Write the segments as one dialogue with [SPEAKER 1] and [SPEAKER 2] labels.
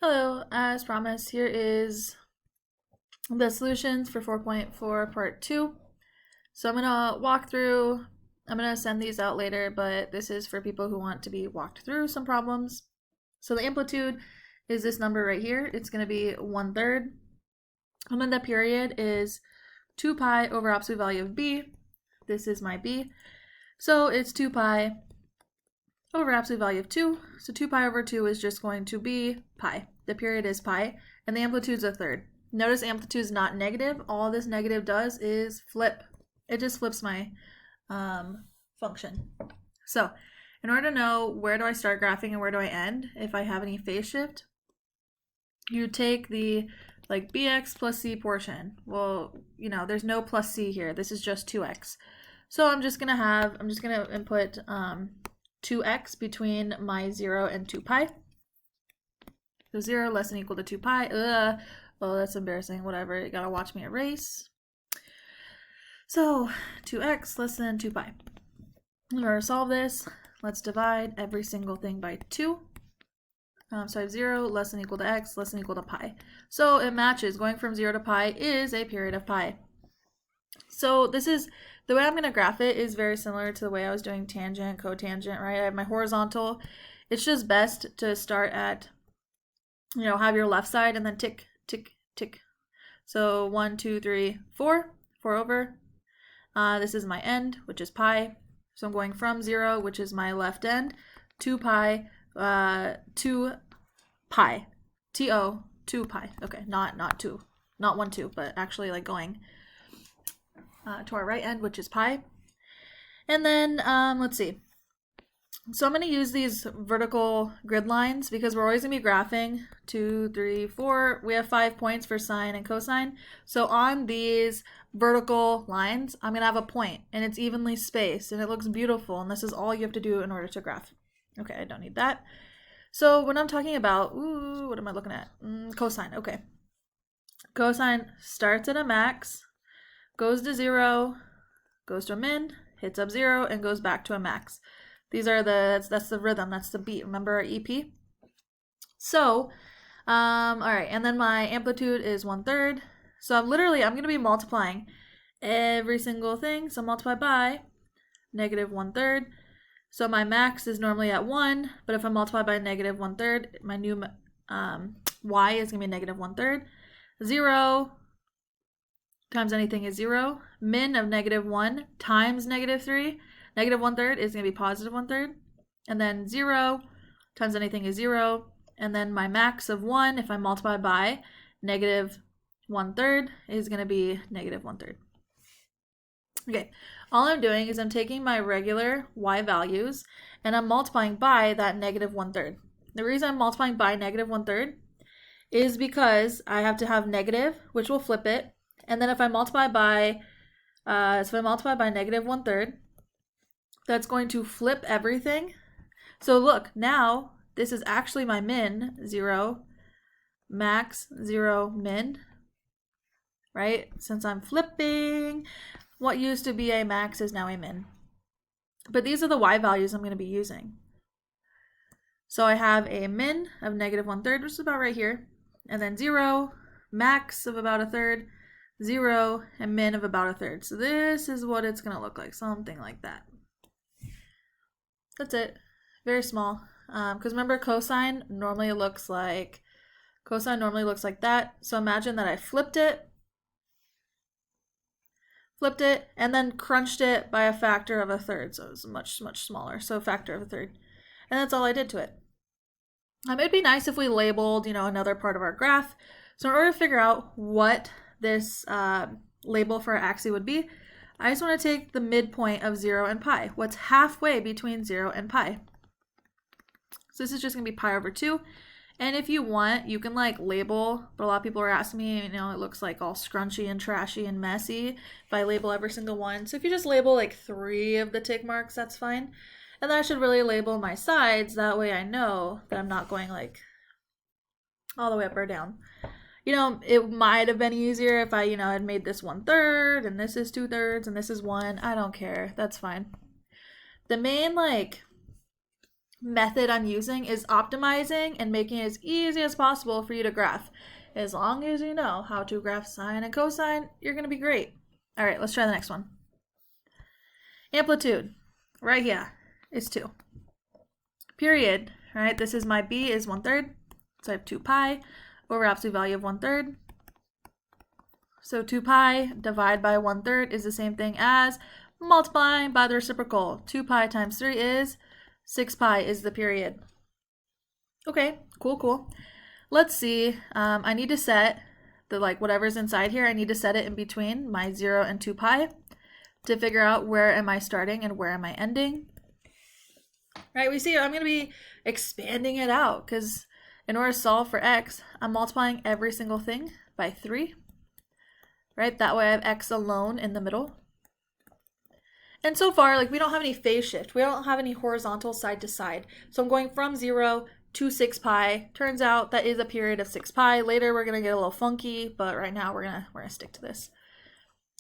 [SPEAKER 1] Hello, as promised, here is the solutions for 4.4 part 2. So I'm going to walk through, I'm going to send these out later, but this is for people who want to be walked through some problems. So the amplitude is this number right here. It's going to be 1/3. And then the period is 2 pi over absolute value of b. This is my b. So it's 2 pi over absolute value of 2. So 2 pi over 2 is just going to be pi. The period is pi, and the amplitude's 1/3. Notice amplitude is not negative. All this negative does is flip. It just flips my function. So in order to know where do I start graphing and where do I end, if I have any phase shift, you take the bx plus c portion. Well, there's no plus c here. This is just 2x. So I'm just gonna input 2x between my 0 and 2 pi. So 0 less than or equal to 2 pi. Oh, that's embarrassing. Whatever. You gotta watch me erase. So 2x less than 2 pi. In order to solve this, let's divide every single thing by 2. So I have 0 less than or equal to x less than or equal to pi. So it matches. Going from 0 to pi is a period of pi. So this is, the way I'm going to graph it is very similar to the way I was doing tangent, cotangent, right? I have my horizontal. It's just best to start at, have your left side and then tick, tick, tick. So 1, 2, 3, 4, 4 over. This is my end, which is pi. So I'm going from 0, which is my left end, to pi, 2 pi, T-O, 2 pi. Okay, not 2, not 1, 2, but actually going to our right end, which is pi. And then, let's see. So I'm going to use these vertical grid lines because we're always going to be graphing 2, 3, 4. We have 5 points for sine and cosine. So on these vertical lines, I'm going to have a point and it's evenly spaced and it looks beautiful. And this is all you have to do in order to graph. Okay, I don't need that. So when I'm talking about, what am I looking at? Cosine, okay. Cosine starts at a max, goes to 0, goes to a min, hits up 0, and goes back to a max. These are that's the rhythm, that's the beat. Remember our EP? So, all right, and then my amplitude is 1/3. So I'm going to be multiplying every single thing. So multiply by negative 1/3. So my max is normally at 1, but if I multiply by negative 1/3, my new y is going to be negative 1/3. 0 times anything is 0. Min of negative 1 times negative 3. Negative 1/3 is going to be positive 1/3. And then 0 times anything is 0. And then my max of 1, if I multiply by negative 1/3, is going to be negative 1/3. Okay, all I'm doing is I'm taking my regular y values and I'm multiplying by that negative 1/3. The reason I'm multiplying by negative 1/3 is because I have to have negative, which will flip it. And then if I multiply by, negative 1/3, that's going to flip everything. So look, now this is actually my min, 0, max, 0, min, right? Since I'm flipping, what used to be a max is now a min. But these are the y values I'm going to be using. So I have a min of negative 1/3, which is about right here, and then 0, max of about 1/3, 0, and min of about 1/3. So this is what it's going to look like, something like that. That's it. Very small. Because remember, cosine normally looks like that. So imagine that I flipped it, and then crunched it by a factor of 1/3. So it was much, much smaller. So a factor of 1/3. And that's all I did to it. It'd be nice if we labeled, another part of our graph. So in order to figure out what this label for our axis would be, I just want to take the midpoint of 0 and pi. What's halfway between 0 and pi? So this is just going to be pi over 2. And if you want, you can label, but a lot of people are asking me, it looks all scrunchy and trashy and messy if I label every single one. So if you just label 3 of the tick marks, that's fine. And then I should really label my sides. That way I know that I'm not going all the way up or down. It might have been easier if I, had made this 1/3 and this is 2/3 and this is 1. I don't care. That's fine. The main method I'm using is optimizing and making it as easy as possible for you to graph. As long as you know how to graph sine and cosine, you're going to be great. All right, let's try the next one. Amplitude, right here, is 2. Period, right? This is my b is 1/3, so I have 2 pi over absolute value of 1/3. So 2 pi divided by 1/3 is the same thing as multiplying by the reciprocal. 2 pi times 3 is 6 pi is the period. Okay, cool. Let's see. I need to set the whatever's inside here. I need to set it in between my 0 and 2 pi to figure out where am I starting and where am I ending. Right, we see I'm going to be expanding it out because in order to solve for x, I'm multiplying every single thing by 3. Right, that way I have x alone in the middle. And so far, we don't have any phase shift. We don't have any horizontal side to side. So I'm going from 0 to 6 pi. Turns out that is a period of 6 pi. Later we're going to get a little funky, but right now we're gonna stick to this.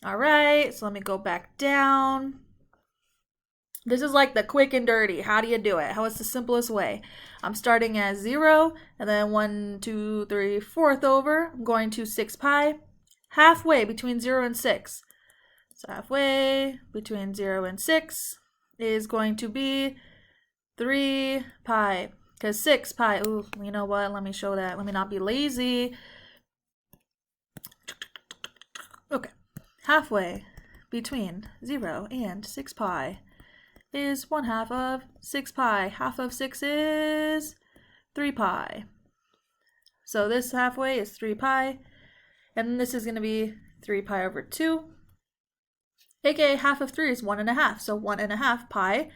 [SPEAKER 1] All right, so let me go back down. This is like the quick and dirty. How do you do it? How is the simplest way? I'm starting at 0, and then 1, 2, 3, 4th over. I'm going to 6 pi. Halfway between 0 and 6. So halfway between 0 and 6 is going to be 3 pi. Because 6 pi, ooh, you know what? Let me show that. Let me not be lazy. Okay. Halfway between 0 and 6 pi is 1/2 of 6 pi. Half of 6 is 3 pi. So this halfway is 3 pi. And this is going to be 3 pi over 2. AKA half of 3 is 1.5. So 1.5 pi.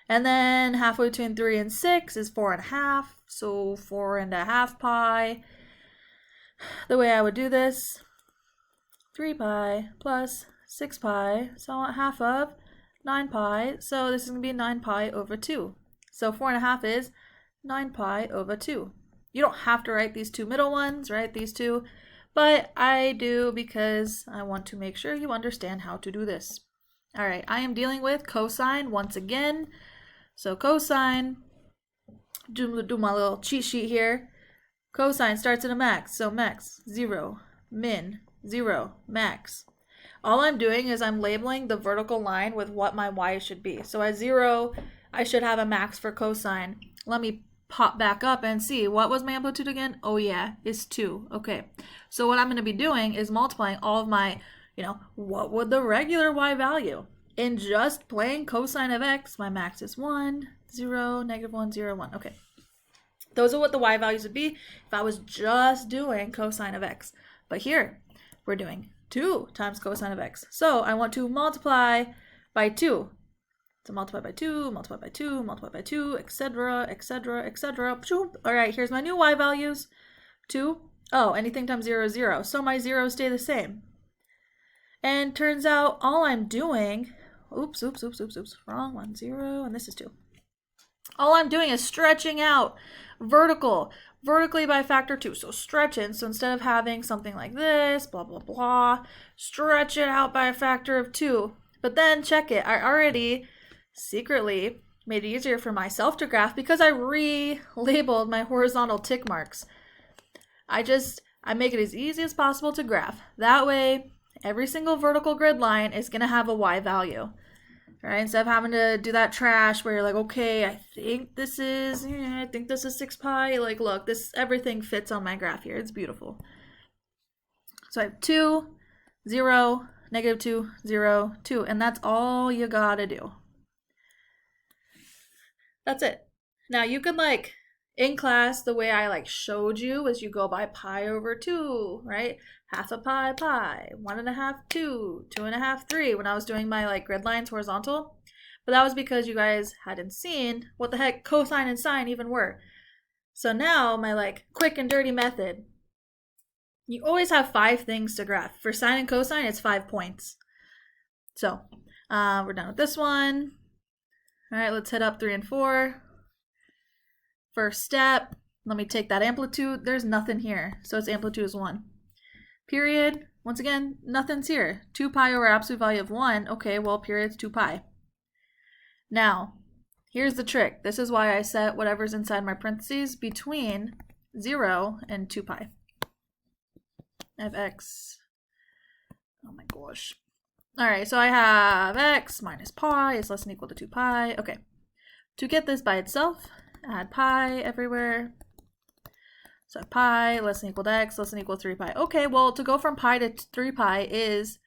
[SPEAKER 1] And then halfway between 3 and 6 is 4.5. So 4.5 pi. The way I would do this, 3 pi plus 6 pi. So I want half of 9 pi. So this is going to be 9 pi over 2. So 4.5 is 9 pi over 2. You don't have to write these two middle ones, right? These two. But I do because I want to make sure you understand how to do this. All right, I am dealing with cosine once again. So cosine, do my little cheat sheet here. Cosine starts at a max. So max, 0, min, 0, max. All I'm doing is I'm labeling the vertical line with what my y should be. So at 0, I should have a max for cosine. Let me pop back up and see, what was my amplitude again? Oh yeah, it's 2. Okay, so what I'm going to be doing is multiplying all of my, what would the regular y value? In just plain cosine of x, my max is 1, 0, -1, 0, 1. Okay, those are what the y values would be if I was just doing cosine of x. But here, we're doing 2 times cosine of x. So I want to multiply by 2. So multiply by 2, multiply by 2, multiply by 2, etc., etc., etc. All right, here's my new y values. 2. Oh, anything times 0 is 0. So my zeros stay the same. And turns out all I'm doing, oops, wrong one, 0, and this is 2. All I'm doing is stretching out vertically by factor 2. So stretching. So instead of having something like this, blah, blah, blah, stretch it out by a factor of 2. But then check it. I already secretly made it easier for myself to graph because I relabeled my horizontal tick marks. I make it as easy as possible to graph. That way, every single vertical grid line is going to have a y value. All right, instead of having to do that trash where you're like, okay, I think this is 6 pi. Look, everything fits on my graph here. It's beautiful. So I have 2, 0, -2, 0, 2, and that's all you gotta do. That's it. Now you could in class, the way I showed you was you go by pi over 2, right? Half a pi, 1.5, 2, 2.5, 3, when I was doing my grid lines horizontal. But that was because you guys hadn't seen what the heck cosine and sine even were. So now my quick and dirty method, you always have 5 things to graph. For sine and cosine, it's 5 points. So we're done with this one. All right, let's hit up 3 and 4. First step, let me take that amplitude. There's nothing here, so its amplitude is 1. Period, once again, nothing's here. 2 pi over absolute value of 1. Okay, well, period's 2 pi. Now, here's the trick. This is why I set whatever's inside my parentheses between 0 and 2 pi. I have x. Oh my gosh. All right, so I have x minus pi is less than or equal to 2 pi. Okay. To get this by itself, add pi everywhere. So pi less than or equal to x less than or equal to 3 pi. Okay, well, to go from pi to 3 pi is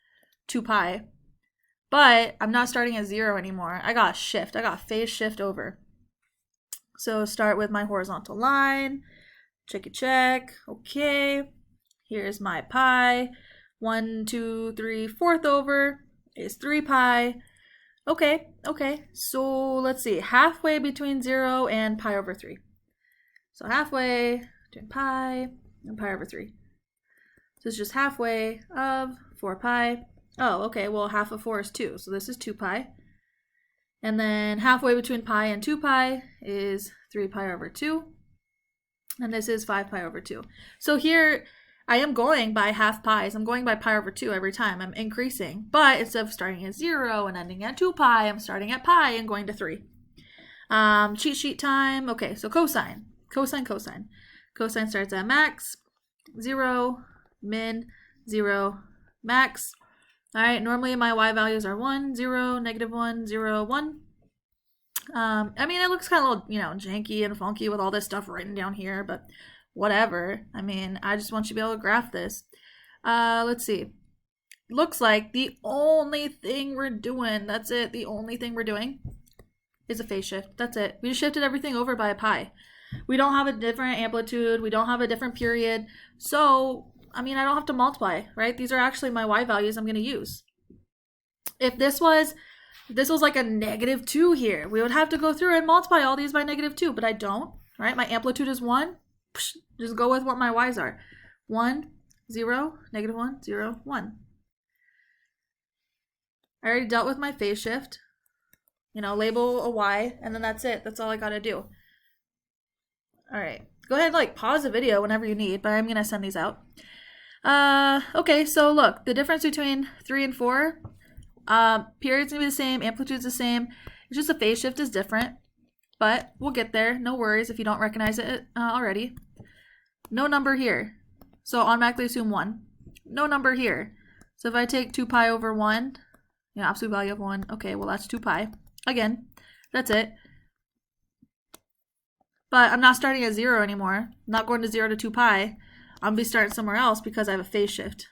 [SPEAKER 1] 2 pi. But I'm not starting at 0 anymore. I got shift. I got phase shift over. So start with my horizontal line. Check it, check. Okay. Here's my pi. 1, 2, 3, 4th over is 3 pi. Okay, okay. So let's see. Halfway between 0 and pi over 3. So halfway between pi and pi over 3. So it's just halfway of 4 pi. Oh, okay. Well, half of 4 is 2. So this is 2 pi. And then halfway between pi and 2 pi is 3 pi over 2. And this is 5 pi over 2. So here I am going by half pi's. I'm going by pi over 2 every time. I'm increasing. But instead of starting at 0 and ending at 2 pi, I'm starting at pi and going to 3. Cheat sheet time. Okay, so cosine. Cosine, cosine. Cosine starts at max, 0, min, 0, max. All right, normally my y values are 1, 0, -1, 0, 1. I mean, it looks kind of a little, janky and funky with all this stuff written down here, but whatever. I mean, I just want you to be able to graph this. Let's see. Looks like the only thing we're doing, that's it, the only thing we're doing is a phase shift. That's it. We just shifted everything over by a pi. We don't have a different amplitude. We don't have a different period. So, I mean, I don't have to multiply, right? These are actually my y values I'm going to use. If this was like a -2 here, we would have to go through and multiply all these by -2, but I don't, right? My amplitude is 1. Just go with what my y's are. 1, 0, -1, 0, 1. I already dealt with my phase shift. Label a y, and then that's it. That's all I got to do. All right. Go ahead and pause the video whenever you need, but I'm going to send these out. Okay, so look, the difference between 3 and 4, period's gonna be the same, amplitude's the same, it's just the phase shift is different, but we'll get there, no worries if you don't recognize it already. No number here, so automatically assume 1. No number here, so if I take 2 pi over 1, absolute value of 1, okay, well that's 2 pi. Again, that's it. But I'm not starting at 0 anymore, I'm not going to 0 to 2 pi. I'm going to be starting somewhere else because I have a phase shift.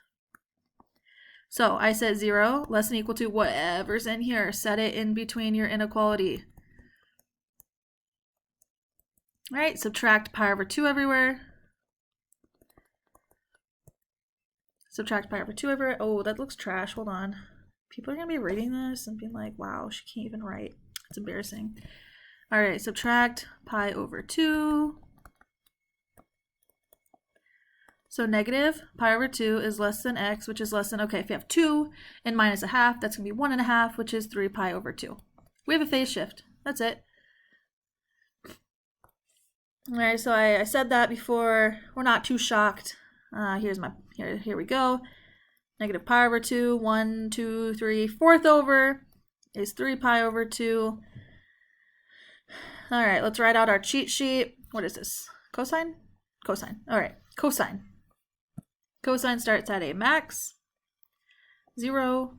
[SPEAKER 1] So I set 0 less than or equal to whatever's in here. Set it in between your inequality. All right, subtract pi over 2 everywhere. Subtract pi over 2 everywhere. Oh, that looks trash. Hold on. People are going to be reading this and being like, wow, she can't even write. It's embarrassing. All right, subtract pi over 2. So negative pi over 2 is less than x, which is less than, okay, if you have 2 and minus a half, that's going to be 1.5, which is 3 pi over 2. We have a phase shift. That's it. All right, so I said that before. We're not too shocked. Here we go. Negative pi over 2, 1, 2, 3, 4th over is 3 pi over 2. All right, let's write out our cheat sheet. What is this? Cosine? Cosine. All right, cosine. Cosine starts at a max, 0,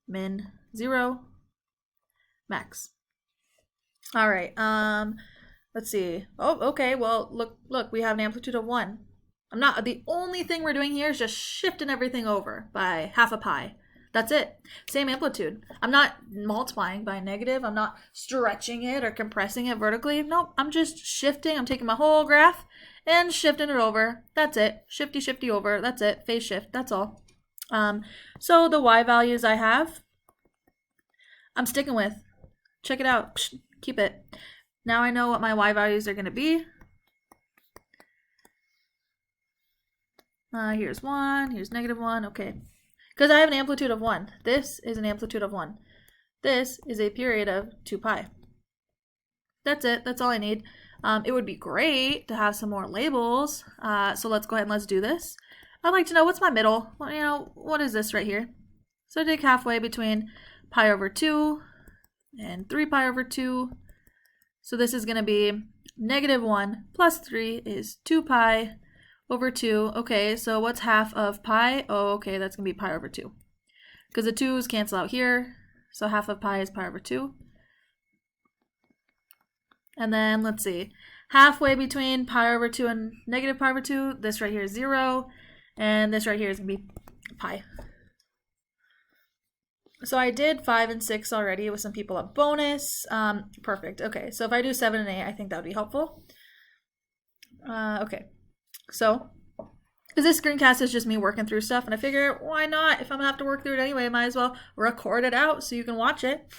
[SPEAKER 1] min, 0, max. All right, let's see. Oh, okay, well, look, we have an amplitude of 1. The only thing we're doing here is just shifting everything over by half a pi. That's it. Same amplitude. I'm not multiplying by negative. I'm not stretching it or compressing it vertically. Nope, I'm just shifting. I'm taking my whole graph and shifting it over. That's it. Shifty over. That's it. Phase shift. That's all. So the y values I have, I'm sticking with. Check it out. Psh, keep it. Now I know what my y values are going to be. Here's 1. Here's -1. Okay. Because I have an amplitude of 1. This is an amplitude of 1. This is a period of 2 pi. That's it. That's all I need. It would be great to have some more labels. So let's go ahead and let's do this. I'd like to know what's my middle. Well, what is this right here? So I take halfway between pi over 2 and 3 pi over 2. So this is going to be -1 plus 3 is 2 pi over 2. Okay, so what's half of pi? Oh, okay, that's going to be pi over 2. Because the 2's cancel out here. So half of pi is pi over 2. And then let's see. Halfway between pi over 2 and negative pi over 2, this right here is 0. And this right here is going to be pi. So I did 5 and 6 already with some people at bonus. Perfect. Okay, so if I do 7 and 8, I think that would be helpful. Okay, so because this screencast is just me working through stuff, and I figure, why not? If I'm gonna have to work through it anyway, I might as well record it out so you can watch it.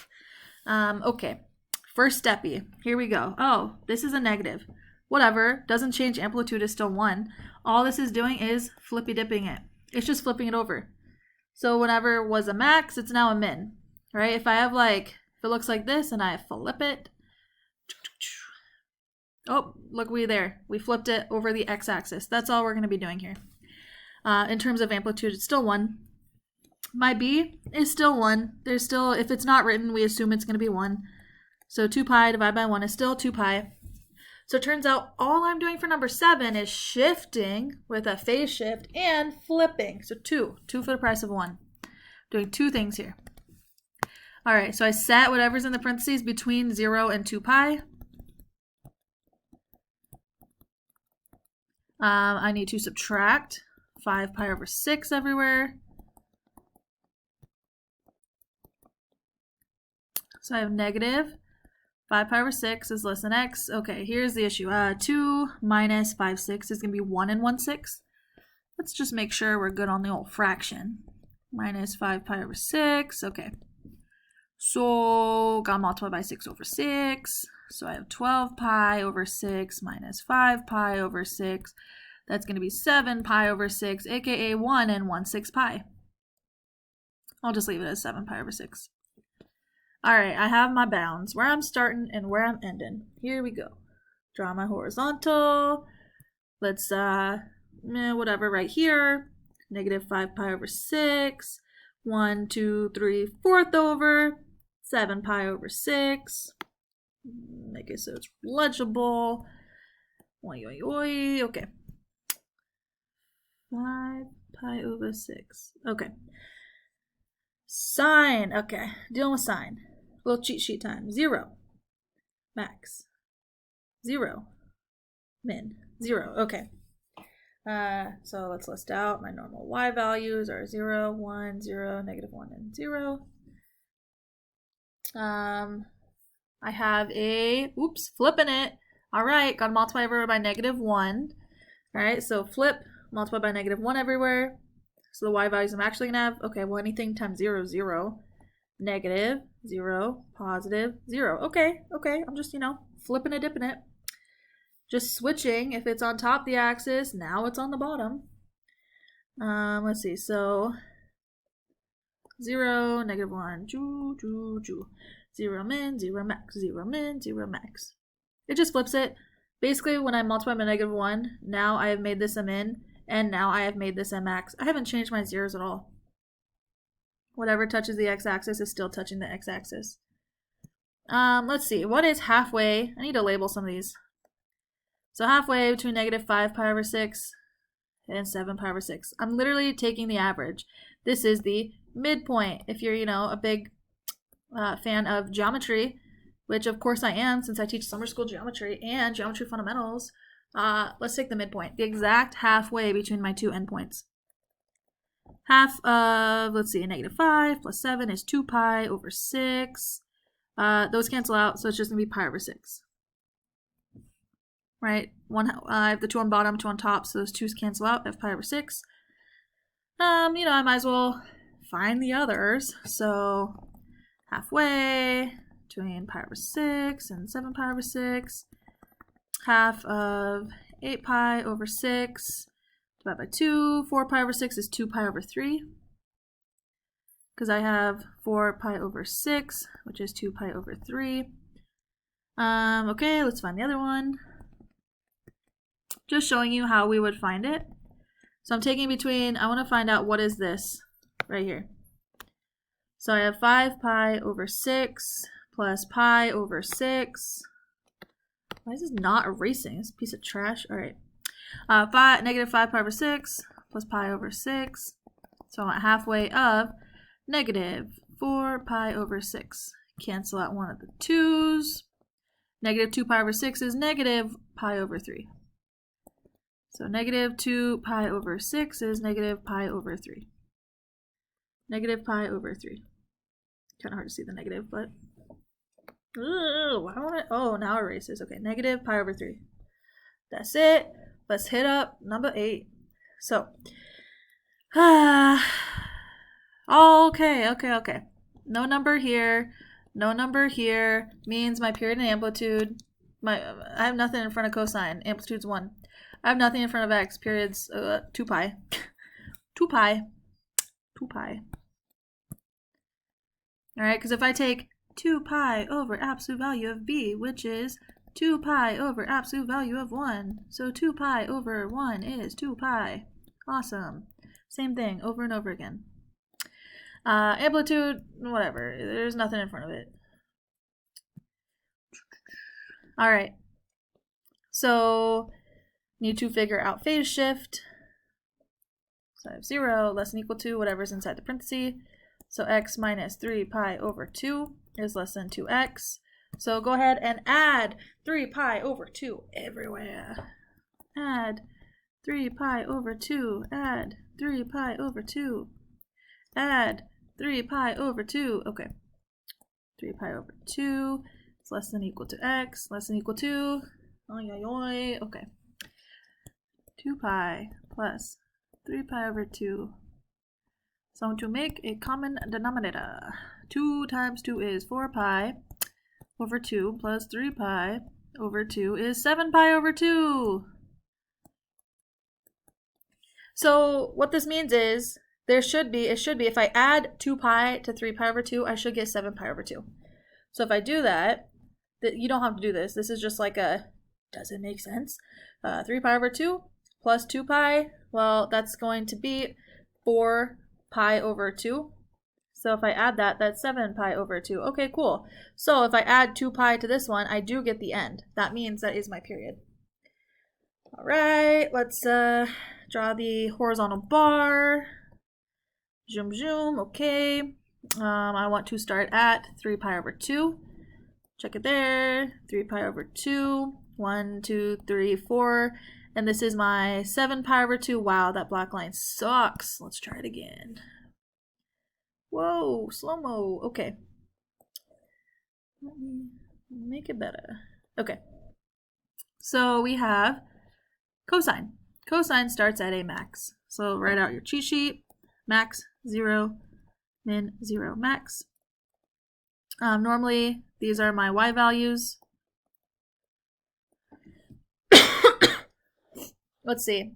[SPEAKER 1] Okay, first steppy. Here we go. Oh, this is a negative. Whatever, doesn't change. Amplitude is still 1. All this is doing is flippy dipping it. It's just flipping it over. So whenever it was a max, it's now a min, right? If I have if it looks like this and I flip it, oh, look, we flipped it over the x-axis. That's all we're going to be doing here. In terms of amplitude, it's still 1. My b is still 1. There's still, if it's not written, we assume it's going to be 1. So 2 pi divided by 1 is still 2 pi. So it turns out all I'm doing for number 7 is shifting with a phase shift and flipping. So 2 for the price of 1. Doing 2 things here. All right, so I set whatever's in the parentheses between 0 and 2 pi. I need to subtract 5 pi over 6 everywhere. So I have negative 5 pi over 6 is less than x. Okay, here's the issue. 2 minus 5 6 is going to be 1 and 1 6. Let's just make sure we're good on the old fraction. Minus 5 pi over 6. Okay. So, got multiplied by 6 over 6. So I have 12 pi over 6 minus 5 pi over 6. That's going to be 7 pi over 6, aka 1 and 1 6 pi. I'll just leave it as 7 pi over 6. Alright, I have my bounds, where I'm starting and where I'm ending. Here we go. Draw my horizontal. Let's, whatever, right here. Negative 5 pi over 6. 1, 2, 3, 4th over. 7 pi over 6. Make it so it's legible. Oi, oi, oi. Okay. 5 pi over 6. Okay. Sine. Okay. Dealing with sine. Little cheat sheet time. 0. Max. 0. Min. 0. Okay. So let's list out my normal y values are 0, 1, 0, -1, and 0. I have a, oops, flipping it. All right, got to multiply over by -1. All right, so flip, multiply by -1 everywhere. So the y values I'm actually going to have, okay, well, anything times 0 is 0. Negative, 0, positive, 0. Okay, I'm just, flipping it, dipping it. Just switching. If it's on top of the axis, now it's on the bottom. Let's see, so 0, -1, 0 min, 0 max, 0 min, 0 max. It just flips it. Basically, when I multiply by -1, now I have made this a min, and now I have made this a max. I haven't changed my zeros at all. Whatever touches the x-axis is still touching the x-axis. Let's see, what is halfway? I need to label some of these. So halfway between -5 pi over 6 and 7 pi over 6. I'm literally taking the average. This is the midpoint. If you're, a big fan of geometry, which of course I am since I teach summer school geometry and geometry fundamentals, let's take the midpoint. The exact halfway between my two endpoints. Half of, let's see, -5 plus 7 is 2 pi over 6. Those cancel out, so it's just going to be pi over 6. Right? I have the 2 on bottom, 2 on top, so those 2's cancel out. I have pi over 6. I might as well find the others. So halfway between pi over 6 and 7 pi over 6. Half of 8 pi over 6 divided by 2. 4 pi over 6 is 2 pi over 3. Because I have 4 pi over 6, which is 2 pi over 3. Okay, let's find the other one. Just showing you how we would find it. So I'm taking between, I want to find out what is this right here. So I have 5 pi over 6 plus pi over 6 Why is this not erasing? This piece of trash. All right. Negative 5 pi over 6 plus pi over 6. So I'm at halfway of negative 4 pi over 6. Cancel out one of the 2's. Negative 2 pi over 6 is negative pi over 3. So negative 2 pi over 6 is negative pi over 3. Negative pi over 3. Kind of hard to see the negative, but... why don't I... Oh, now erases. Okay, negative pi over 3. That's it. Let's hit up number 8. So... okay. No number here. No number here. Means my period and amplitude... I have nothing in front of cosine. Amplitude's 1. I have nothing in front of x. Period's 2 pi. 2 pi. 2 pi. Alright, because if I take 2 pi over absolute value of b, which is 2 pi over absolute value of 1. So 2 pi over 1 is 2 pi. Awesome. Same thing over and over again. Amplitude, whatever. There's nothing in front of it. Alright. So, need to figure out phase shift. So I have 0 less than equal to whatever's inside the parenthesis. So x minus 3 pi over 2 is less than 2x. So go ahead and add 3 pi over 2 everywhere. Add 3 pi over 2. Add 3 pi over 2. Add 3 pi over 2. Okay. 3 pi over 2 is less than equal to x. Less than equal to... Okay. 2 pi plus 3 pi over 2. So to make a common denominator, 2 times 2 is 4 pi over 2 plus 3 pi over 2 is 7 pi over 2. So what this means is it should be, if I add 2 pi to 3 pi over 2, I should get 7 pi over 2. So if I do that, you don't have to do this. This is just like a, does it make sense? 3 pi over 2 plus 2 pi, well, that's going to be 4 pi over 2. So if I add that, that's 7 pi over 2. Okay, cool. So if I add 2 pi to this one, I do get the end. That means that is my period. All right, let's draw the horizontal bar. Zoom, zoom, okay. I want to start at 3 pi over 2. Check it there. 3 pi over 2. 1, 2, 3, 4. And this is my 7 pi over 2. Wow, that black line sucks. Let's try it again. Whoa, slow-mo. Okay. Let me make it better. Okay. So we have cosine. Cosine starts at a max. So write out your cheat sheet. Max, 0, min, 0, max. Normally, these are my y values. Let's see.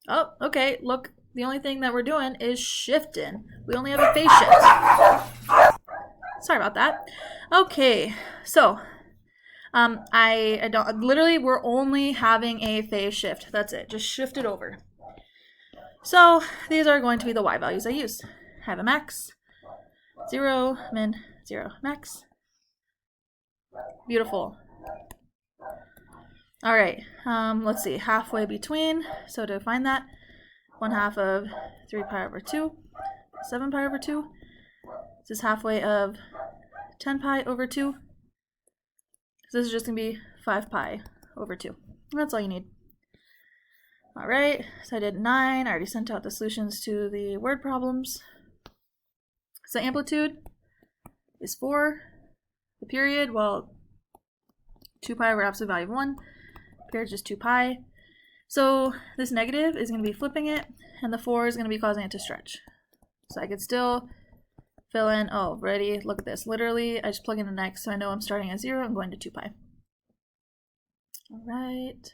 [SPEAKER 1] Oh, okay, look, the only thing that we're doing is shifting. We only have a phase shift. Sorry about that. Okay, so, I don't, literally, we're only having a phase shift. That's it, just shift it over. So, these are going to be the y values I use. I have a max, 0, min, 0, max. Beautiful. All right, let's see, halfway between, so to find that, 1/2 of 3 pi over 2, 7 pi over 2, this is halfway of 10 pi over 2, so this is just going to be 5 pi over 2, and that's all you need. All right, so I did 9, I already sent out the solutions to the word problems. So amplitude is 4, the period, well, 2 pi over absolute value of 1, period just 2 pi. So this negative is going to be flipping it, and the 4 is going to be causing it to stretch. So I could still fill in, oh, ready, look at this. Literally, I just plug in an x, so I know I'm starting at 0, I'm going to 2 pi. All right.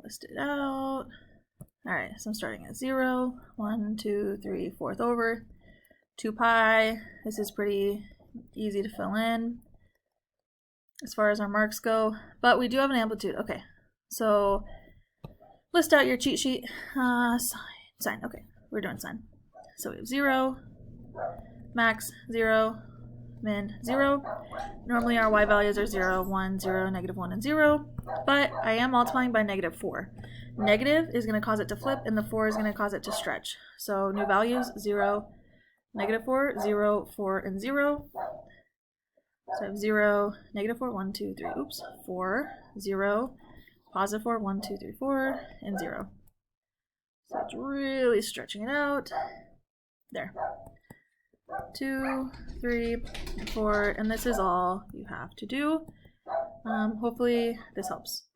[SPEAKER 1] List it out. All right, so I'm starting at 0, 1, 2, 3, 4th over, 2 pi. This is pretty easy to fill in as far as our marks go, but we do have an amplitude. Okay, so list out your cheat sheet. Sine, okay, we're doing sine. So we have 0, max, 0, min, 0. Normally our y values are 0, 1, 0, -1, and 0, but I am multiplying by -4. Negative is going to cause it to flip, and the 4 is going to cause it to stretch. So new values, 0, -4, 0, 4, and 0. So I have 0, -4, 1, 2, 3, oops, 4, 0, +4, 1, 2, 3, 4, and 0. So it's really stretching it out. There. 2, 3, 4, and this is all you have to do. Hopefully this helps.